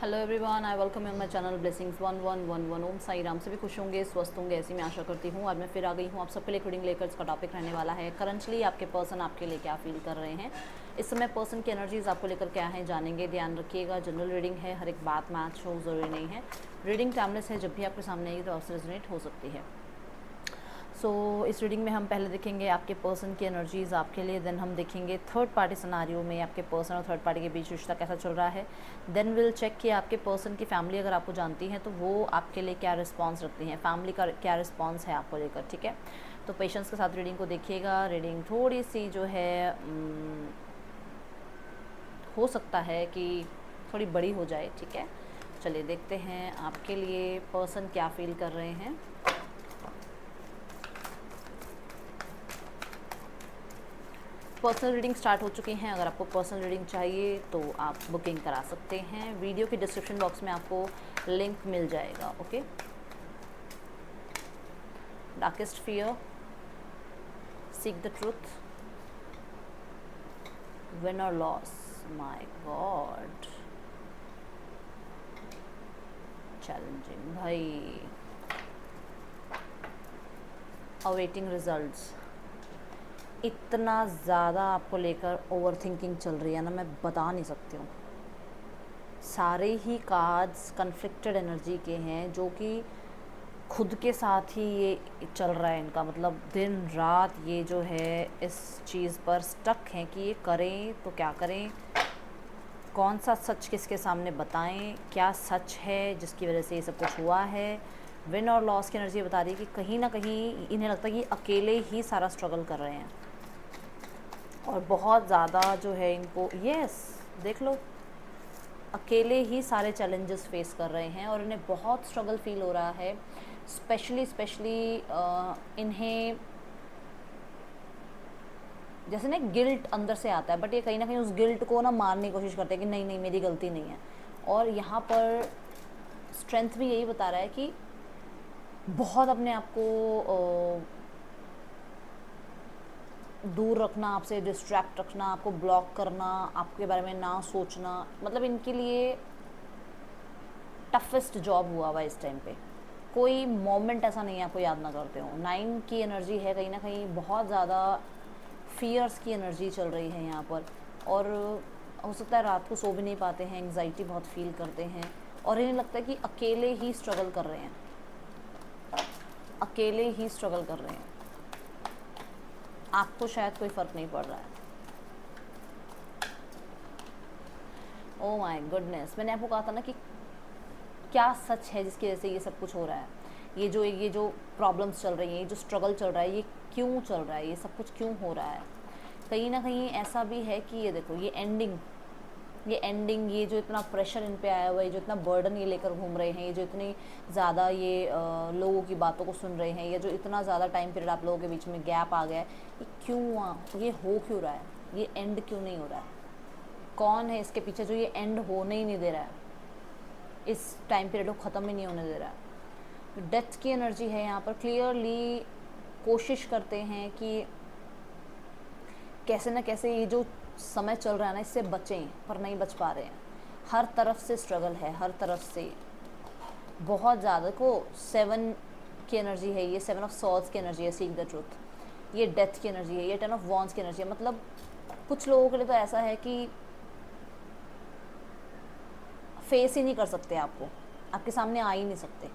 Hello everyone, I welcome you my channel blessings 1111। ओम साई राम। सभी खुश होंगे, स्वस्थ होंगे, ऐसी मैं आशा करती हूँ। आज मैं फिर आ गई हूँ आप सबके लिए रीडिंग लेकर। इसका टॉपिक रहने वाला है करंटली आपके पर्सन आपके लिए क्या फील कर रहे हैं इस समय। पर्सन की एनर्जीज आपको लेकर क्या है जानेंगे। ध्यान रखिएगा, जनरल रीडिंग है, हर एक बात मैच हो ज़रूरी नहीं है। रीडिंग टाइमलेस है, जब भी आपके सामने आएगी तो आपसे रेजोनेट हो सकती है। सो इस रीडिंग में हम पहले देखेंगे आपके पर्सन की एनर्जीज़ आपके लिए, देन हम देखेंगे थर्ड पार्टी सिनारियो में आपके पर्सन और थर्ड पार्टी के बीच रिश्ता कैसा चल रहा है। देन विल चेक कि आपके पर्सन की फैमिली अगर आपको जानती है तो वो आपके लिए क्या रिस्पॉन्स रखती हैं, फैमिली का क्या रिस्पॉन्स है आपको लेकर। ठीक है, तो पेशेंस के साथ रीडिंग को देखिएगा। रीडिंग थोड़ी सी जो है हो सकता है कि थोड़ी बड़ी हो जाए। ठीक है, चलिए देखते हैं आपके लिए पर्सन क्या फील कर रहे हैं। पर्सनल रीडिंग स्टार्ट हो चुकी हैं। अगर आपको पर्सनल रीडिंग चाहिए तो आप बुकिंग करा सकते हैं। वीडियो के डिस्क्रिप्शन बॉक्स में आपको लिंक मिल जाएगा। Okay, darkest fear, seek the truth, win और लॉस। माय गॉड, चैलेंजिंग भाई, अवेटिंग रिजल्ट्स। इतना ज़्यादा आपको लेकर ओवर थिंकिंग चल रही है ना, मैं बता नहीं सकती हूँ। सारे ही कार्ड्स कन्फ्लिक्टेड एनर्जी के हैं, जो कि खुद के साथ ही ये चल रहा है इनका। मतलब दिन रात ये जो है इस चीज़ पर स्टक हैं कि ये करें तो क्या करें, कौन सा सच किसके सामने बताएं, क्या सच है जिसकी वजह से ये सब कुछ हुआ है। विन और लॉस की एनर्जी बता रही है कि कहीं ना कहीं इन्हें लगता है कि अकेले ही सारा स्ट्रगल कर रहे हैं और बहुत ज़्यादा जो है इनको, यस देख लो, अकेले ही सारे चैलेंजेस फेस कर रहे हैं और इन्हें बहुत स्ट्रगल फील हो रहा है। स्पेशली इन्हें जैसे ना गिल्ट अंदर से आता है, बट ये कहीं ना कहीं उस गिल्ट को ना मारने की कोशिश करते हैं कि नहीं नहीं मेरी गलती नहीं है। और यहाँ पर स्ट्रेंथ भी यही बता रहा है कि बहुत अपने आप को दूर रखना, आपसे डिस्ट्रैक्ट रखना, आपको ब्लॉक करना, आपके बारे में ना सोचना, मतलब इनके लिए टफेस्ट जॉब हुआ हुआ इस टाइम पे। कोई मोमेंट ऐसा नहीं है आपको याद ना करते हो। 9 की एनर्जी है, कहीं ना कहीं बहुत ज़्यादा फियर्स की एनर्जी चल रही है यहाँ पर। और हो सकता है रात को सो भी नहीं पाते हैं, एंग्जाइटी बहुत फील करते हैं और इन्हें लगता है कि अकेले ही स्ट्रगल कर रहे हैं, अकेले ही स्ट्रगल कर रहे हैं। आपको शायद कोई फ़र्क नहीं पड़ रहा है। ओह माय गुडनेस, मैंने आपको कहा था ना कि क्या सच है जिसकी वजह से ये सब कुछ हो रहा है। ये जो प्रॉब्लम्स चल रही हैं, ये जो स्ट्रगल चल रहा है, ये क्यों चल रहा है, ये सब कुछ क्यों हो रहा है। कहीं ना कहीं ऐसा भी है कि ये देखो, ये जो इतना प्रेशर इन पे आया हुआ है, जो इतना बर्डन ये लेकर घूम रहे हैं, ये जो इतनी ज़्यादा ये लोगों की बातों को सुन रहे हैं, ये जो इतना ज़्यादा टाइम पीरियड आप लोगों के बीच में गैप आ गया है, ये क्यों हुआ, ये हो क्यों रहा है, ये एंड क्यों नहीं हो रहा है। कौन है इसके पीछे जो ये एंड होने ही नहीं दे रहा है, इस टाइम पीरियड को ख़त्म ही नहीं होने दे रहा है। डेथ की एनर्जी है यहाँ पर। क्लियरली कोशिश करते हैं कि कैसे न कैसे ये जो समय चल रहा है ना इससे बचें, पर नहीं बच पा रहे हैं। हर तरफ से स्ट्रगल है, हर तरफ से बहुत ज़्यादा को। 7 की एनर्जी है, ये 7 ऑफ सॉर्ड्स की एनर्जी है, सीक द ट्रूथ। ये डेथ की एनर्जी है, ये 10 ऑफ वॉन्ड्स की एनर्जी है। मतलब कुछ लोगों के लिए तो ऐसा है कि फेस ही नहीं कर सकते, आपके सामने आ ही नहीं सकते,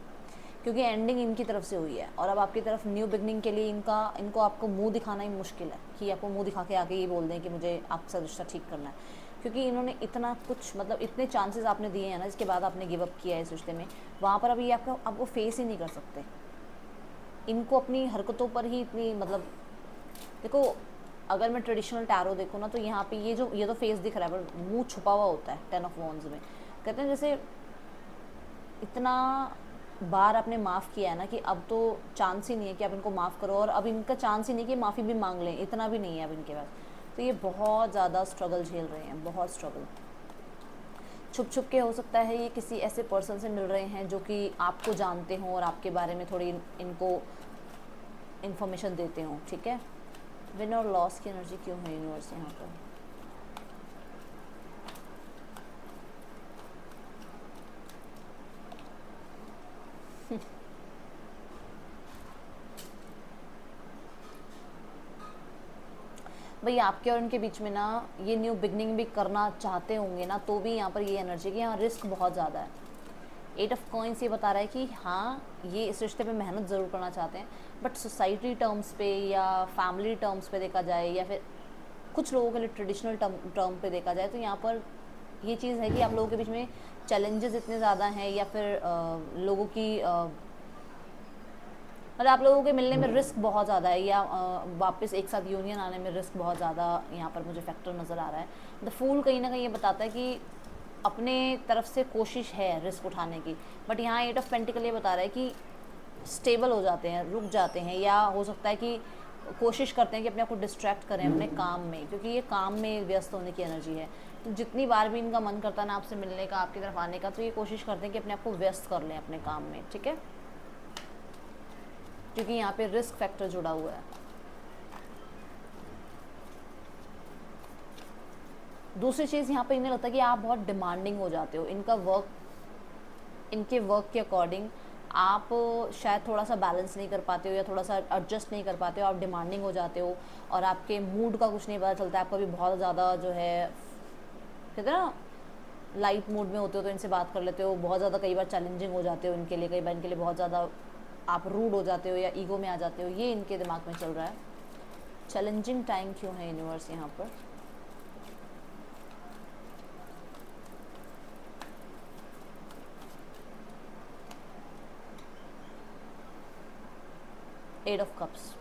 क्योंकि एंडिंग इनकी तरफ से हुई है और अब आपकी तरफ न्यू बिगनिंग के लिए इनको आपको मुंह दिखाना ही मुश्किल है कि आपको मुंह दिखा के आके ये बोल दें कि मुझे आपसे रिश्ता ठीक करना है। क्योंकि इन्होंने इतना कुछ, मतलब इतने चांसेस आपने दिए हैं ना, जिसके बाद आपने गिव अप किया है इस रिश्ते में, वहाँ पर अभी आपको फेस ही नहीं कर सकते। इनको अपनी हरकतों पर ही इतनी, मतलब देखो, अगर मैं ट्रेडिशनल टैरो देखूँ ना तो यहाँ पे ये तो फेस दिख रहा है पर मुंह छुपा हुआ होता है 10 ऑफ वॉन्ड्स में। कहते हैं जैसे इतना बार आपने माफ़ किया है ना कि अब तो चांस ही नहीं है कि आप इनको माफ़ करो, और अब इनका चांस ही नहीं कि माफ़ी भी मांग लें, इतना भी नहीं है अब इनके पास। तो ये बहुत ज़्यादा स्ट्रगल झेल रहे हैं, बहुत स्ट्रगल। छुप छुप के हो सकता है ये किसी ऐसे पर्सन से मिल रहे हैं जो कि आपको जानते हों और आपके बारे में थोड़ी इनको इन्फॉर्मेशन देते हों। ठीक है, विन और लॉस की एनर्जी क्यों है यूनिवर्स यहाँ पर। भाई आपके और इनके बीच में ना ये न्यू बिगनिंग भी करना चाहते होंगे ना, तो भी यहाँ पर ये एनर्जी कि यहाँ रिस्क बहुत ज़्यादा है। 8 ऑफ कॉइंस ये बता रहा है कि हाँ ये इस रिश्ते पे मेहनत ज़रूर करना चाहते हैं, बट सोसाइटी टर्म्स पे या फैमिली टर्म्स पे देखा जाए, या फिर कुछ लोगों के लिए ट्रेडिशनल टर्म पे देखा जाए, तो यहाँ पर ये चीज़ है कि आप लोगों के बीच में चैलेंजेस इतने ज़्यादा हैं, या फिर लोगों की मतलब आप लोगों के मिलने में रिस्क बहुत ज़्यादा है, या वापस एक साथ यूनियन आने में रिस्क बहुत ज़्यादा यहाँ पर मुझे फैक्टर नज़र आ रहा है। द फूल कहीं ना कहीं ये बताता है कि अपने तरफ से कोशिश है रिस्क उठाने की, बट यहाँ 8 ऑफ पेंटिकल ये बता रहा है कि स्टेबल हो जाते हैं, रुक जाते हैं, या हो सकता है कि कोशिश करते हैं कि अपने आप को डिस्ट्रैक्ट करें अपने काम में, क्योंकि ये काम में व्यस्त होने की एनर्जी है। तो जितनी बार भी इनका मन करता है ना आपसे मिलने का, आपकी तरफ आने का, तो ये कोशिश करते हैं कि अपने आप को व्यस्त कर लें अपने काम में, ठीक है, क्योंकि यहाँ पे रिस्क फैक्टर जुड़ा हुआ है। दूसरी चीज़ यहाँ पे इन्हें लगता है कि आप बहुत डिमांडिंग हो जाते हो, इनके वर्क के अकॉर्डिंग आप शायद थोड़ा सा बैलेंस नहीं कर पाते हो, या थोड़ा सा एडजस्ट नहीं कर पाते हो, आप डिमांडिंग हो जाते हो, और आपके मूड का कुछ नहीं पता चलता है। आपका भी बहुत ज़्यादा जो है कहते हैं ना लाइट मूड में होते हो तो इनसे बात कर लेते हो, बहुत ज़्यादा कई बार चैलेंजिंग हो जाते हो इनके लिए, कई बार इनके लिए बहुत ज़्यादा आप रूड हो जाते हो या ईगो में आ जाते हो, ये इनके दिमाग में चल रहा है। चैलेंजिंग टाइम क्यों है यूनिवर्स यहाँ पर? एट ऑफ कप्स,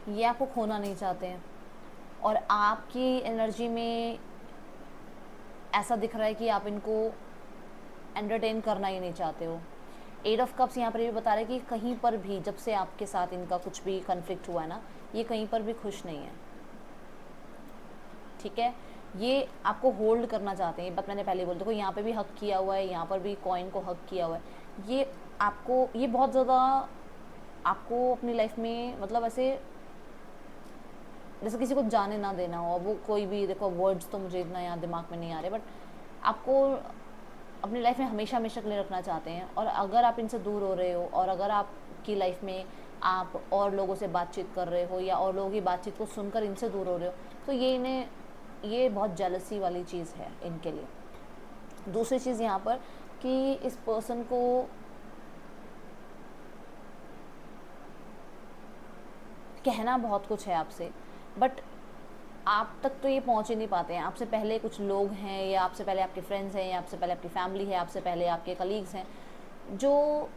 ये आपको खोना नहीं चाहते हैं, और आपकी एनर्जी में ऐसा दिख रहा है कि आप इनको एंटरटेन करना ही नहीं चाहते हो। 8 ऑफ कप्स यहाँ पर ये बता रहे हैं कि कहीं पर भी जब से आपके साथ इनका कुछ भी कन्फ्लिक्ट हुआ है ना, ये कहीं पर भी खुश नहीं है, ठीक है, ये आपको होल्ड करना चाहते हैं। ये बात मैंने पहले बोल, देखो यहाँ पे भी हक किया हुआ है, यहाँ पर भी कॉइन को हक किया हुआ है। ये आपको, ये बहुत ज़्यादा आपको अपनी लाइफ में मतलब ऐसे जैसे किसी को जाने ना देना हो, वो कोई भी, देखो वर्ड्स तो मुझे इतना यहाँ दिमाग में नहीं आ रहे, बट आपको अपनी लाइफ में हमेशा हमेशा के लिए रखना चाहते हैं। और अगर आप इनसे दूर हो रहे हो, और अगर आपकी लाइफ में आप और लोगों से बातचीत कर रहे हो, या और लोगों की बातचीत को सुनकर इनसे दूर हो रहे हो, तो ये बहुत जेलसी वाली चीज़ है इनके लिए। दूसरी चीज़ यहाँ पर कि इस पर्सन को कहना बहुत कुछ है आपसे, बट आप तक तो ये पहुंच ही नहीं पाते हैं। आपसे पहले कुछ लोग हैं, या आपसे पहले आपके फ्रेंड्स हैं, या आपसे पहले आपकी फैमिली है, आपसे पहले आपके कलीग्स हैं जो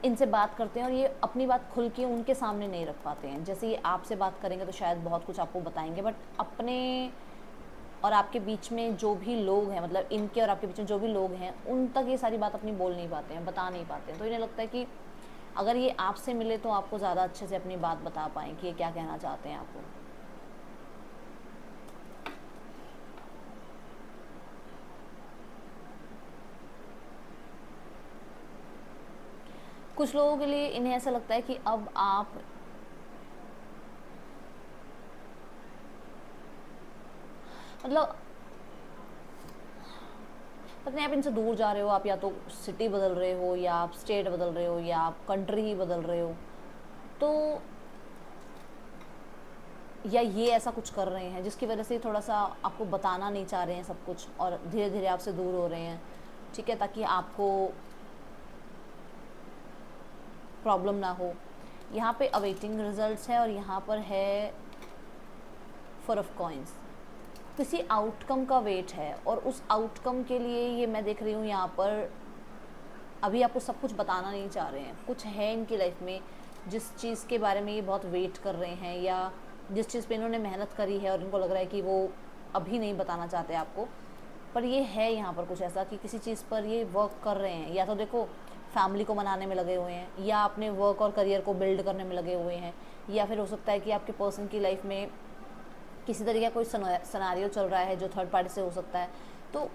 इनसे बात करते हैं, और ये अपनी बात खुल के उनके सामने नहीं रख पाते हैं। जैसे ये आपसे बात करेंगे तो शायद बहुत कुछ आपको बताएंगे, बट अपने और आपके बीच में जो भी लोग हैं, मतलब इनके और आपके बीच में जो भी लोग हैं, उन तक ये सारी बात अपनी बोल नहीं पाते हैं, बता नहीं पाते हैं। तो इन्हें लगता है कि अगर ये आपसे मिले तो आपको ज़्यादा अच्छे से अपनी बात बता पाएँ कि ये क्या कहना चाहते हैं आपको। कुछ लोगों के लिए इन्हें ऐसा लगता है कि अब आप मतलब पता नहीं आप इनसे दूर जा रहे हो, आप या तो सिटी बदल रहे हो, या आप स्टेट बदल रहे हो, या आप कंट्री ही बदल रहे हो, तो या ये ऐसा कुछ कर रहे हैं जिसकी वजह से थोड़ा सा आपको बताना नहीं चाह रहे हैं सब कुछ, और धीरे धीरे आपसे दूर हो रहे हैं, ठीक है, ताकि आपको प्रॉब्लम ना हो। यहाँ पे अवेटिंग रिजल्ट्स है, और यहाँ पर है 4 ऑफ कॉइंस। किसी आउटकम का वेट है, और उस आउटकम के लिए ये मैं देख रही हूँ यहाँ पर अभी आपको सब कुछ बताना नहीं चाह रहे हैं। कुछ है इनकी लाइफ में जिस चीज़ के बारे में ये बहुत वेट कर रहे हैं, या जिस चीज़ पे इन्होंने मेहनत करी है और इनको लग रहा है कि वो अभी नहीं बताना चाहते आपको, पर ये है यहाँ पर कुछ ऐसा कि किसी चीज़ पर ये वर्क कर रहे हैं। या तो देखो फैमिली को मनाने में लगे हुए हैं, या अपने वर्क और करियर को बिल्ड करने में लगे हुए हैं, या फिर हो सकता है कि आपके पर्सन की लाइफ में किसी तरीके का कोई सिनेरियो चल रहा है जो थर्ड पार्टी से हो सकता है। तो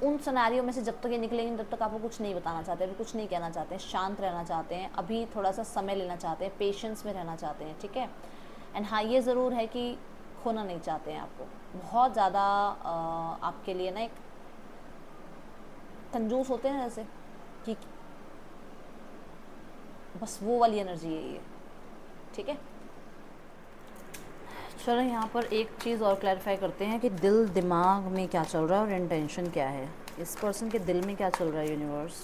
उन सिनेरियो में से जब तक ये निकलेंगे तब तक आपको कुछ नहीं बताना चाहते, अभी कुछ नहीं कहना चाहते हैं, शांत रहना चाहते हैं, अभी थोड़ा सा समय लेना चाहते हैं, पेशेंस में रहना चाहते हैं, ठीक है। एंड हाँ, ये ज़रूर है कि खोना नहीं चाहते हैं आपको, बहुत ज़्यादा आपके लिए ना एक कंजूस होते हैं जैसे कि बस वो वाली एनर्जी है ये, ठीक है। चलो यहाँ पर एक चीज़ और क्लैरिफाई करते हैं कि दिल दिमाग में क्या चल रहा है और इंटेंशन क्या है, इस पर्सन के दिल में क्या चल रहा है universe.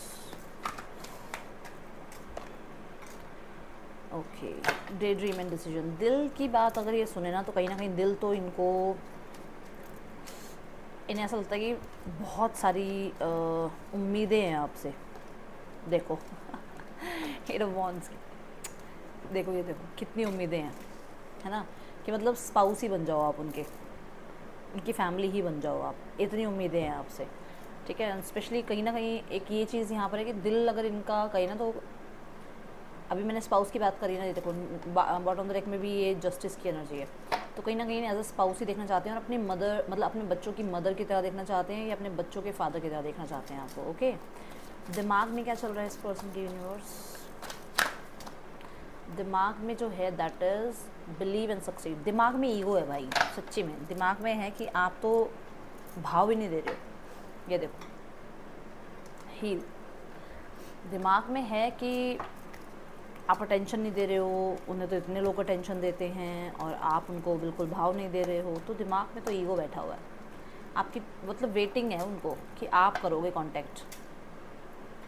Okay, day dream and decision. दिल की बात अगर ये सुने ना तो कहीं ना कहीं दिल तो इनको, इन्हें ऐसा लगता है कि बहुत सारी उम्मीदें हैं आपसे। देखो एट ऑफ वॉन्ड्स की, देखो ये देखो कितनी उम्मीदें हैं, है ना, कि मतलब स्पाउस ही बन जाओ आप उनके, उनकी फैमिली ही बन जाओ आप, इतनी उम्मीदें हैं आपसे, ठीक है। स्पेशली कहीं ना कहीं एक ये चीज़ यहाँ पर है कि दिल अगर इनका कहीं ना, तो अभी मैंने स्पाउस की बात करी ना, ये देखो बॉटम डेक में भी ये जस्टिस की एनर्जी है, तो कहीं ना कहीं एज अ स्पाउस ही देखना चाहते हैं और अपनी मदर, मतलब अपने बच्चों की मदर की तरह देखना चाहते हैं या अपने बच्चों के फादर की तरह देखना चाहते हैं आपको। ओके, दिमाग में क्या चल रहा है इस पर्सन के यूनिवर्स, दिमाग में जो है that is believe and succeed. दिमाग में ईगो है भाई, सच्ची में दिमाग में है कि आप तो भाव ही नहीं दे रहे हो। ये देखो हील, दिमाग में है कि आप अटेंशन नहीं दे रहे हो, उन्हें तो इतने लोग अटेंशन देते हैं और आप उनको बिल्कुल भाव नहीं दे रहे हो, तो दिमाग में तो ईगो बैठा हुआ है आपकी, मतलब वेटिंग है उनको कि आप करोगे कांटेक्ट,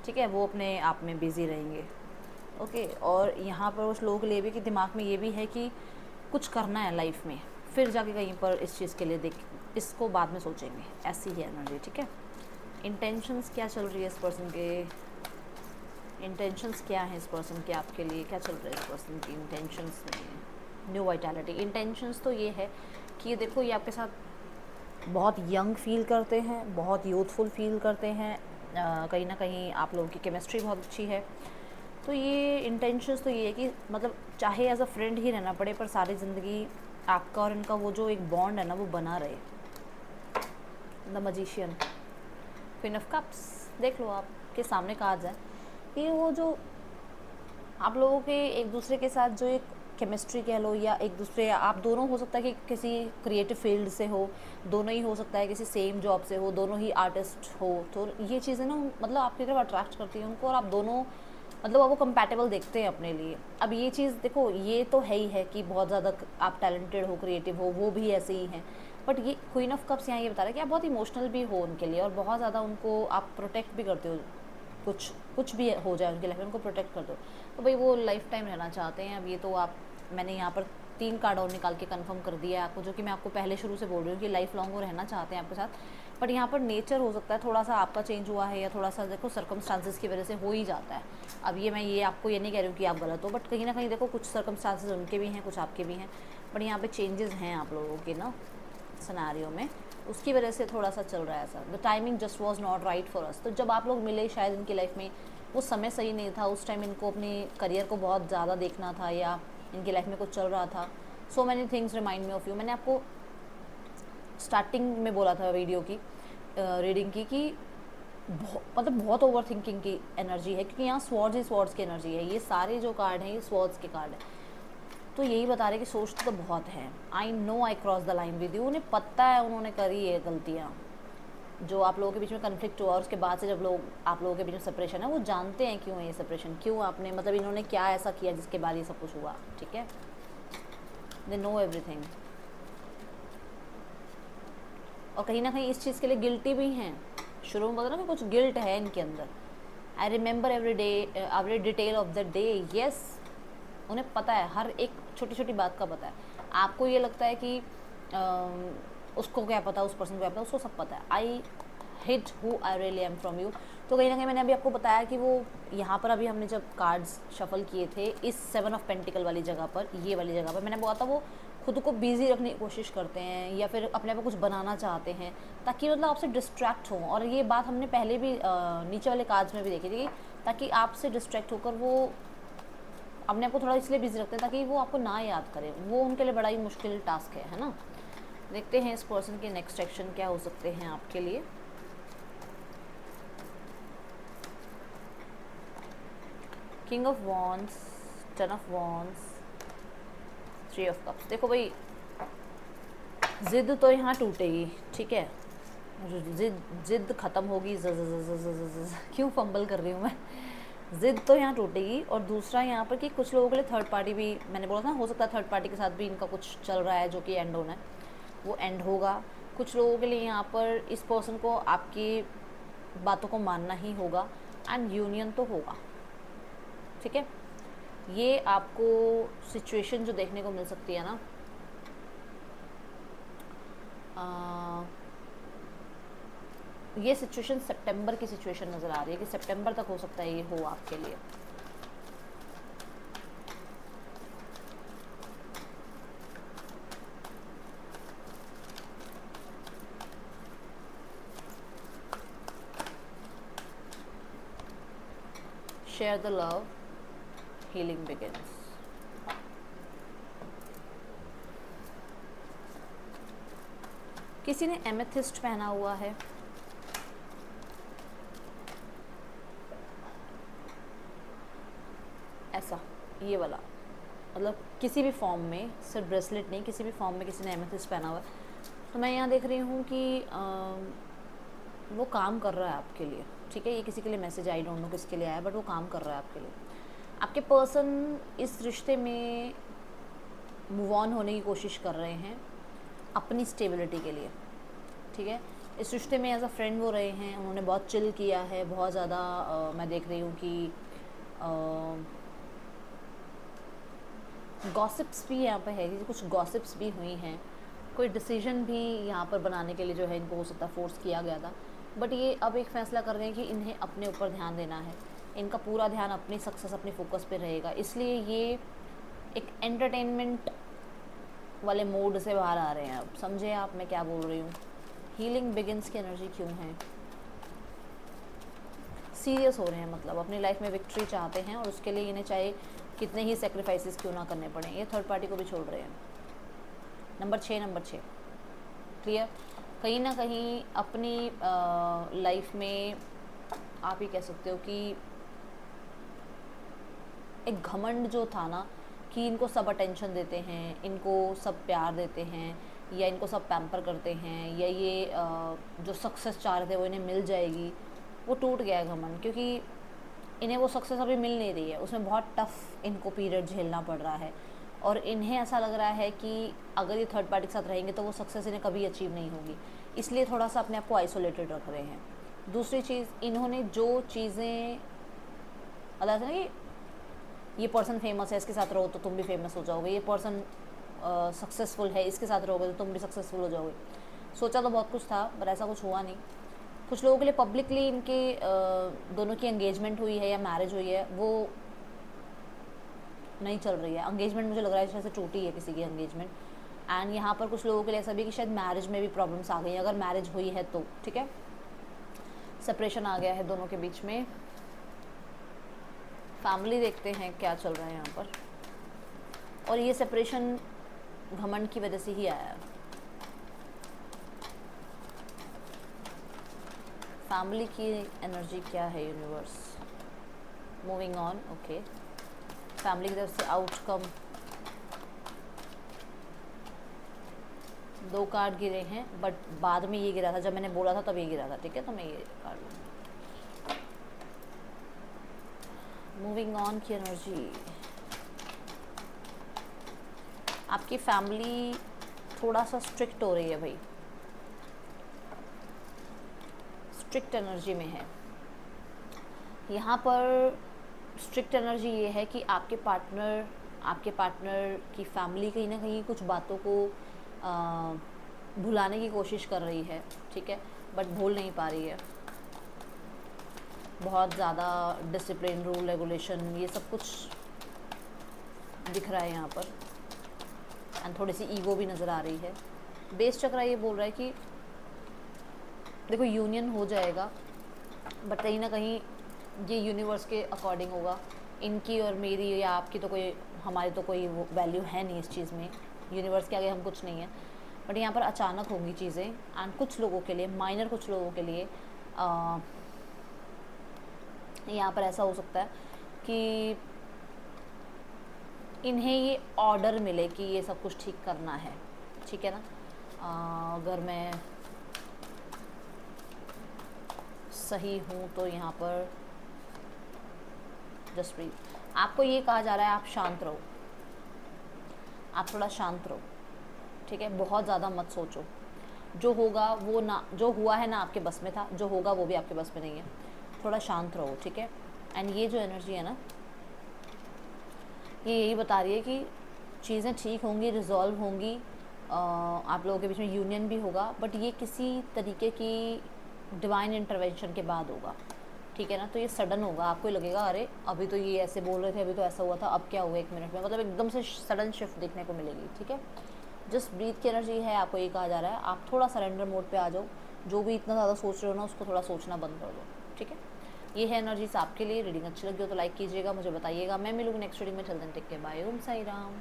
ठीक है। वो अपने आप में बिज़ी रहेंगे। ओके, और यहाँ पर उस लोगों के लिए भी कि दिमाग में ये भी है कि कुछ करना है लाइफ में, फिर जाके कहीं पर इस चीज़ के लिए देख, इसको बाद में सोचेंगे, ऐसी ही एनर्जी, ठीक है। इंटेंशंस क्या चल रही है इस पर्सन के, इंटेंशंस क्या है इस पर्सन के आपके लिए, क्या चल रहा है इस पर्सन की इंटेंशंस में। न्यू वाइटैलिटी, इंटेंशंस तो ये है कि ये देखो ये आपके साथ बहुत यंग फील करते हैं, बहुत यूथफुल फील करते हैं, कहीं ना कहीं आप लोगों की केमिस्ट्री बहुत अच्छी है। तो ये इंटेंशंस तो ये है कि मतलब चाहे एज अ फ्रेंड ही रहना पड़े, पर सारी ज़िंदगी आपका और इनका वो जो एक बॉन्ड है ना वो बना रहे। The magician, queen of cups, देख लो आपके सामने कहा जाए कि वो जो आप लोगों के एक दूसरे के साथ जो एक केमिस्ट्री कह लो, या एक दूसरे, आप दोनों हो सकता है कि किसी क्रिएटिव फील्ड से हो, दोनों ही हो सकता है किसी सेम जॉब से हो, दोनों ही आर्टिस्ट हो, तो ये चीज़ें ना मतलब आपकी तरफ अट्रैक्ट करती हैं उनको, और आप दोनों मतलब वो कंपैटिबल देखते हैं अपने लिए। अब ये चीज़ देखो ये तो है ही है कि बहुत ज़्यादा आप टैलेंटेड हो, क्रिएटिव हो, वो भी ऐसे ही हैं, बट ये क्वीन ऑफ कप्स यहाँ ये बता रहा है कि आप बहुत इमोशनल भी हो उनके लिए, और बहुत ज़्यादा उनको आप प्रोटेक्ट भी करते हो, कुछ भी हो जाए उनकी लाइफ में उनको प्रोटेक्ट कर दो, तो भाई वो लाइफ टाइम रहना चाहते हैं। अब ये तो आप, मैंने यहाँ पर 3 कार्ड और निकाल के कंफर्म कर दिया है आपको, जो कि मैं आपको पहले शुरू से बोल रही हूँ कि लाइफ लॉन्ग वो रहना चाहते हैं आपके साथ। बट यहाँ पर नेचर हो सकता है थोड़ा सा आपका चेंज हुआ है, या थोड़ा सा देखो सर्कमस्टांसिस की वजह से हो ही जाता है। अब ये मैं ये आपको ये नहीं कह रही हूँ कि आप गलत हो, बट कहीं ना कहीं देखो कुछ सर्कमस्टांसिस उनके भी हैं, कुछ आपके भी हैं, बट यहाँ पे चेंजेस हैं आप लोगों के ना सिनेरियो में, उसकी वजह से थोड़ा सा चल रहा है ऐसा। The timing just was not right for us, तो जब आप लोग मिले शायद इनकी लाइफ में वो समय सही नहीं था, उस टाइम इनको अपने करियर को बहुत ज़्यादा देखना था, या इनकी लाइफ में कुछ चल रहा था। So many things remind me of you, मैंने आपको स्टार्टिंग में बोला था वीडियो की रीडिंग की कि मतलब बहुत ओवर थिंकिंग की एनर्जी है, क्योंकि यहाँ स्वॉर्ड्स ही स्वॉर्ड्स की एनर्जी है, ये सारे जो कार्ड हैं ये स्वॉर्ड्स के कार्ड हैं, तो यही बता रहे कि सोचते तो बहुत है। I know I cross the line with you, उन्हें पता है उन्होंने करी है गलतियाँ, जो आप लोगों के बीच में कन्फ्लिक्ट हुआ और उसके बाद से जब आप लोगों के बीच में सेपरेशन है, वो जानते हैं क्यों है ये सेपरेशन, क्यों आपने मतलब इन्होंने क्या ऐसा किया जिसके बाद ये सब कुछ हुआ, ठीक है। दे नो एवरीथिंग, और कहीं ना कहीं इस चीज़ के लिए गिल्टी भी हैं। शुरू में बोला ना कि कुछ गिल्ट है इनके अंदर। I remember every detail of the day, yes, उन्हें पता है, हर एक छोटी छोटी बात का पता है। आपको ये लगता है कि उसको क्या पता, उस पर्सन को क्या पता, उसको सब पता है। I hit who I really am from you, तो कहीं ना कहीं मैंने अभी आपको बताया कि वो यहाँ पर अभी हमने जब कार्ड्स शफल किए थे इस 7 ऑफ पेंटिकल वाली जगह पर, ये वाली जगह पर मैंने बोला था वो खुद को बिजी रखने की कोशिश करते हैं, या फिर अपने आप को कुछ बनाना चाहते हैं ताकि मतलब आपसे डिस्ट्रैक्ट हों। और ये बात हमने पहले भी नीचे वाले कार्ड्स में भी देखी थी, ताकि आपसे डिस्ट्रैक्ट होकर वो अपने आप को थोड़ा इसलिए बिजी रखते हैं ताकि वो आपको ना याद करें। वो उनके लिए बड़ा ही मुश्किल टास्क है ना। देखते हैं इस पर्सन के नेक्स्ट एक्शन क्या हो सकते हैं आपके लिए। King of wands, 10 of wands, 3 of cups. देखो भाई ज़िद तो यहाँ टूटेगी, ठीक है, ज़िद ज़िद ख़त्म होगी। क्यों फंबल कर रही हूँ मैं। ज़िद तो यहाँ टूटेगी। और दूसरा यहाँ पर कि कुछ लोगों के लिए थर्ड पार्टी भी, मैंने बोला था हो सकता है थर्ड पार्टी के साथ भी इनका कुछ चल रहा है जो कि एंड होना है, वो एंड होगा। कुछ लोगों के लिए यहाँ पर इस पर्सन को आपकी बातों को मानना ही होगा एंड यूनियन तो होगा, ठीक है। ये आपको सिचुएशन जो देखने को मिल सकती है ना, ये सिचुएशन सितंबर की सिचुएशन नज़र आ रही है कि सितंबर तक हो सकता है ये हो आपके लिए। Share the love, healing begins. किसी ने एमेथिस्ट पहना हुआ है, ऐसा ये वाला, मतलब किसी भी फॉर्म में, सिर्फ ब्रेसलेट नहीं, किसी भी फॉर्म में किसी ने एमेथिस्ट पहना हुआ है। तो मैं यहाँ देख रही हूँ कि वो काम कर रहा है आपके लिए, ठीक है। ये किसी के लिए मैसेज, आई डोंट नो किसके लिए आया, बट वो काम कर रहा है आपके लिए। आपके पर्सन इस रिश्ते में मूव ऑन होने की कोशिश कर रहे हैं अपनी स्टेबिलिटी के लिए, ठीक है। इस रिश्ते में एज अ फ्रेंड वो रहे हैं, उन्होंने बहुत चिल किया है, बहुत ज़्यादा मैं देख रही हूँ कि गॉसिप्स भी यहाँ पे है, कुछ गॉसिप्स भी हुई हैं, कोई डिसीजन भी यहाँ पर बनाने के लिए जो है इनको हो सकता फोर्स किया गया था। बट ये अब एक फ़ैसला कर रहे हैं कि इन्हें अपने ऊपर ध्यान देना है, इनका पूरा ध्यान अपनी सक्सेस, अपनी फोकस पे रहेगा। इसलिए ये एक एंटरटेनमेंट वाले मोड से बाहर आ रहे हैं। अब समझे आप मैं क्या बोल रही हूँ। हीलिंग बिगिंस की एनर्जी क्यों है, सीरियस हो रहे हैं, मतलब अपनी लाइफ में विक्ट्री चाहते हैं और उसके लिए इन्हें चाहे कितने ही सेक्रीफाइसेस क्यों ना करने पड़े, ये थर्ड पार्टी को भी छोड़ रहे हैं। Number 6 clear. कहीं ना कहीं अपनी लाइफ में आप ही कह सकते हो कि एक घमंड जो था ना, कि इनको सब अटेंशन देते हैं, इनको सब प्यार देते हैं, या इनको सब पैम्पर करते हैं, या ये जो सक्सेस चाह रहे थे वो इन्हें मिल जाएगी, वो टूट गया है घमंड। क्योंकि इन्हें वो सक्सेस अभी मिल नहीं रही है, उसमें बहुत टफ इनको पीरियड झेलना पड़ रहा है। और इन्हें ऐसा लग रहा है कि अगर ये थर्ड पार्टी के साथ रहेंगे तो वो सक्सेस इन्हें कभी अचीव नहीं होगी, इसलिए थोड़ा सा अपने आप को आइसोलेटेड रख रहे हैं। दूसरी चीज़, इन्होंने जो चीज़ें अलग है ना कि ये पर्सन फेमस है, इसके साथ रहो तो तुम भी फेमस हो जाओगे, ये पर्सन सक्सेसफुल है, इसके साथ रहोगे तो तुम भी सक्सेसफुल हो जाओगे। सोचा तो बहुत कुछ था पर ऐसा कुछ हुआ नहीं। कुछ लोगों के लिए पब्लिकली इनके दोनों की एंगेजमेंट हुई है या मैरिज हुई है, वो नहीं चल रही है। एंगेजमेंट मुझे लग रहा है जैसे टूटी है किसी की एंगेजमेंट। एंड यहाँ पर कुछ लोगों के लिए ऐसा भी कि शायद मैरिज में भी प्रॉब्लम्स आ गई हैं, अगर मैरिज हुई है तो, ठीक है। सेपरेशन आ गया है दोनों के बीच में। फैमिली देखते हैं क्या चल रहा है यहाँ पर। और ये सेपरेशन घमंड की वजह से ही आया है। फैमिली की एनर्जी क्या है universe. Moving on, okay. Family की तरफ से आउटकम, 2 कार्ड गिरे हैं, बट बाद में ये गिरा था, जब मैंने बोला था तब ये गिरा था, ठीक है। तो मैं ये कार्ड लूँगी। मूविंग ऑन की एनर्जी, आपकी फैमिली थोड़ा सा स्ट्रिक्ट हो रही है भाई, स्ट्रिक्ट एनर्जी में है। यहाँ पर स्ट्रिक्ट एनर्जी ये है कि आपके पार्टनर की फैमिली कहीं ना कहीं कुछ बातों को भुलाने की कोशिश कर रही है, ठीक है, बट भूल नहीं पा रही है। बहुत ज़्यादा डिसिप्लिन, रूल रेगुलेशन, ये सब कुछ दिख रहा है यहाँ पर। एंड थोड़ी सी ईगो भी नज़र आ रही है। बेस चक्रा ये बोल रहा है कि देखो यूनियन हो जाएगा, बट कहीं ना कहीं ये यूनिवर्स के अकॉर्डिंग होगा। इनकी और मेरी या आपकी तो कोई, हमारी तो कोई वैल्यू है नहीं इस चीज़ में, यूनिवर्स के आगे हम कुछ नहीं है। बट यहाँ पर अचानक होंगी चीज़ें। एंड कुछ लोगों के लिए, माइनर कुछ लोगों के लिए यहाँ पर ऐसा हो सकता है कि इन्हें ये ऑर्डर मिले कि ये सब कुछ ठीक करना है, ठीक है ना। अगर मैं सही हूँ तो यहाँ पर जस्ट ब्रीथ। आपको ये कहा जा रहा है आप शांत रहो, आप थोड़ा शांत रहो, ठीक है। बहुत ज़्यादा मत सोचो, जो होगा वो ना, जो हुआ है ना आपके बस में था, जो होगा वो भी आपके बस में नहीं है। थोड़ा शांत रहो, ठीक है। एंड ये जो एनर्जी है ना, ये यही बता रही है कि चीज़ें ठीक होंगी, रिजॉल्व होंगी, आप लोगों के बीच में यूनियन भी होगा, बट ये किसी तरीके की डिवाइन इंटरवेंशन के बाद होगा, ठीक है ना। तो ये सडन होगा, आपको लगेगा अरे अभी तो ये ऐसे बोल रहे थे, अभी तो ऐसा हुआ था, अब क्या हुआ 1 मिनट में, मतलब एकदम से सडन शिफ्ट देखने को मिलेगी, ठीक है। जस्ट ब्रीथ की एनर्जी है, आपको ये कहा जा रहा है आप थोड़ा सरेंडर मोड पे आ जाओ, जो भी इतना ज़्यादा सोच रहे हो ना उसको थोड़ा सोचना बंद कर दो, ठीक है। ये है एनर्जीज आपके लिए। रीडिंग अच्छी लगी हो तो लाइक कीजिएगा, मुझे बताइएगा। मैं मिलूंगी नेक्स्ट रीडिंग में। चलते हैं, टेक केयर, बाय, ओम साई राम।